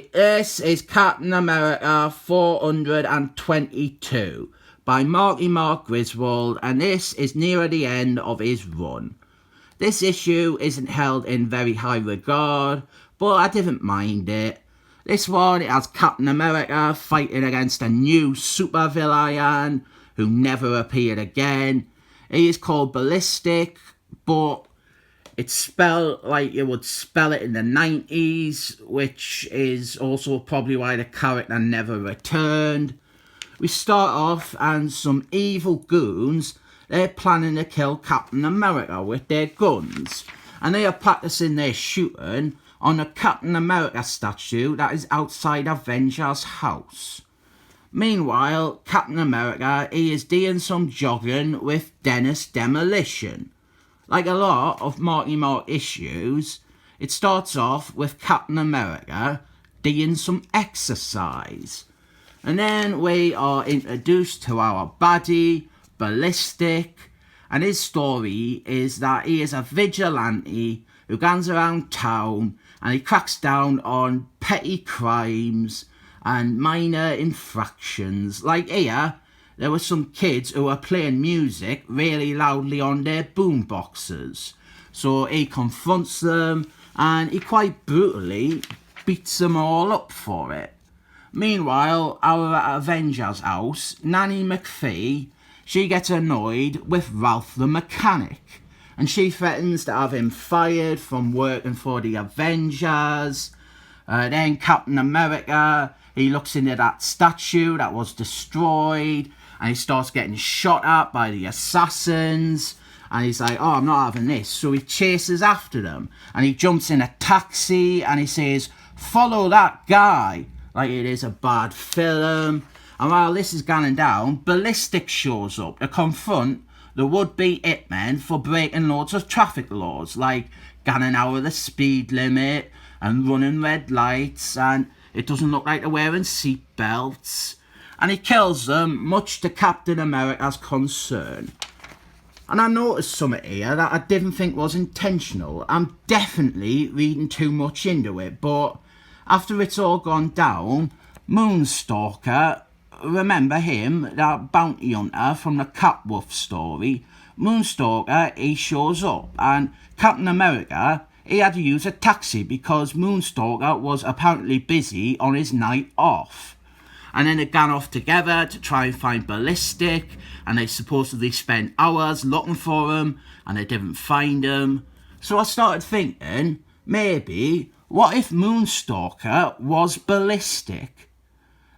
Right, this is Captain America 422 by Mark Gruenwald, and this is near the end of his run. This issue isn't held in very high regard, but I didn't mind it. This one, it has Captain America fighting against a new supervillain who never appeared again. He is called Ballistic, but it's spelled like you would spell it in the 90s, which is also probably why the character never returned. We start off and some evil goons, they're planning to kill Captain America with their guns. And they are practicing their shooting on a Captain America statue that is outside Avengers' house. Meanwhile, Captain America, he is doing some jogging with Dennis Demolition. Like a lot of Marky Mark issues, it starts off with Captain America doing some exercise. And then we are introduced to our baddie, Ballistic, and his story is that he is a vigilante who goes around town and he cracks down on petty crimes and minor infractions. Like here, there were some kids who were playing music really loudly on their boomboxes. So he confronts them and he quite brutally beats them all up for it. Meanwhile, our Avengers house, Nanny McPhee, she gets annoyed with Ralph the mechanic. And she threatens to have him fired from working for the Avengers. Then Captain America, he looks into that statue that was destroyed. And he starts getting shot at by the assassins. And he's like, oh, I'm not having this. So he chases after them. And he jumps in a taxi and he says, follow that guy. Like it is a bad film. And while this is going down, Ballistic shows up to confront the would-be hitmen for breaking loads of traffic laws. Like going out of the speed limit and running red lights. And it doesn't look like they're wearing seat belts. And he kills them, much to Captain America's concern. And I noticed something here that I didn't think was intentional. I'm definitely reading too much into it, but after it's all gone down, Moonstalker, remember him, that bounty hunter from the Catwolf story? Moonstalker, he shows up, and Captain America, he had to use a taxi because Moonstalker was apparently busy on his night off. And then they gone off together to try and find Ballistic, and they supposedly spent hours looking for him, and they didn't find him. So I started thinking, maybe, what if Moonstalker was Ballistic?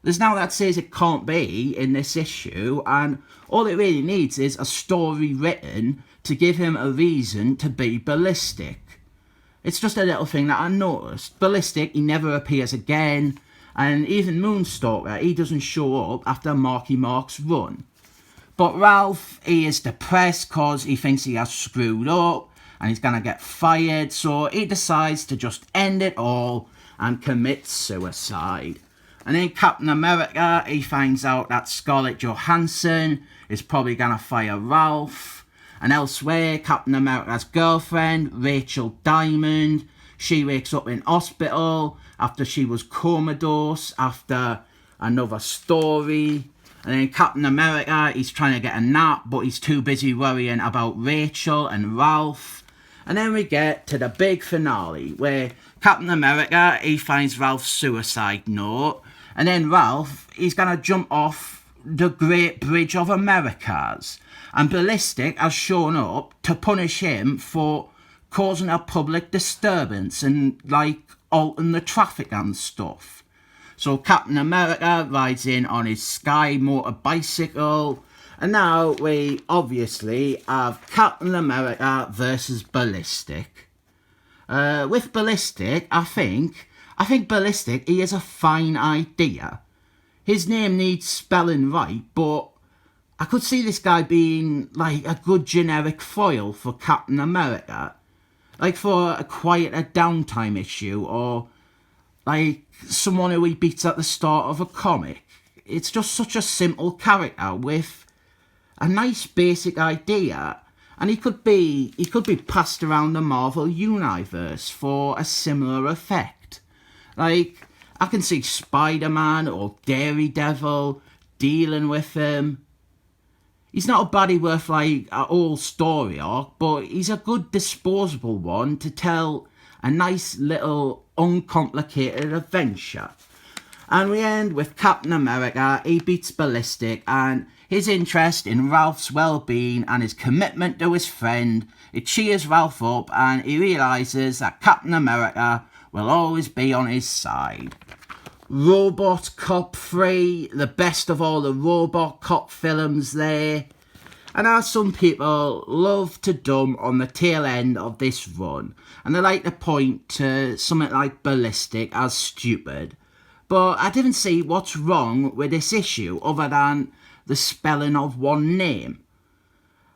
There's now that says it can't be in this issue, and all it really needs is a story written to give him a reason to be Ballistic. It's just a little thing that I noticed. Ballistic, he never appears again. And even Moonstalker, he doesn't show up after Marky Mark's run. But Ralph, he is depressed because he thinks he has screwed up and he's going to get fired. So he decides to just end it all and commit suicide. And then Captain America, he finds out that Scarlett Johansson is probably going to fire Ralph. And elsewhere, Captain America's girlfriend, Rachel Diamond, she wakes up in hospital after she was comatose after another story. And then Captain America, he's trying to get a nap, but he's too busy worrying about Rachel and Ralph. And then we get to the big finale, where Captain America, he finds Ralph's suicide note. And then Ralph, he's going to jump off the Great Bridge of Americas. And Ballistic has shown up to punish him for causing a public disturbance and, like, altering the traffic and stuff. So Captain America rides in on his Sky motor bicycle, and now we obviously have Captain America versus Ballistic. With Ballistic, I think Ballistic, he has a fine idea. His name needs spelling right, but I could see this guy being like a good generic foil for Captain America. Like for a quieter downtime issue, or like someone who he beats at the start of a comic. It's just such a simple character with a nice basic idea, and he could be passed around the Marvel universe for a similar effect. Like, I can see Spider-Man or Daredevil dealing with him. He's not a baddie worth like a whole story arc, but he's a good disposable one to tell a nice little uncomplicated adventure. And we end with Captain America. He beats Ballistic, and his interest in Ralph's well-being and his commitment to his friend, it cheers Ralph up, and he realises that Captain America will always be on his side. Robot Cop 3, the best of all the Robot Cop films there. And as some people love to dump on the tail end of this run, and they like to point to something like Ballistic as stupid. But I didn't see what's wrong with this issue other than the spelling of one name.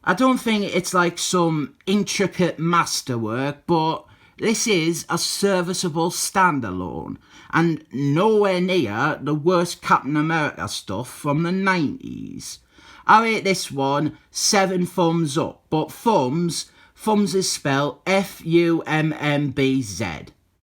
I don't think it's like some intricate masterwork, but this is a serviceable standalone, and nowhere near the worst Captain America stuff from the 90s. I rate this one 7 thumbs up, but thumbs is spelled F-U-M-M-B-Z.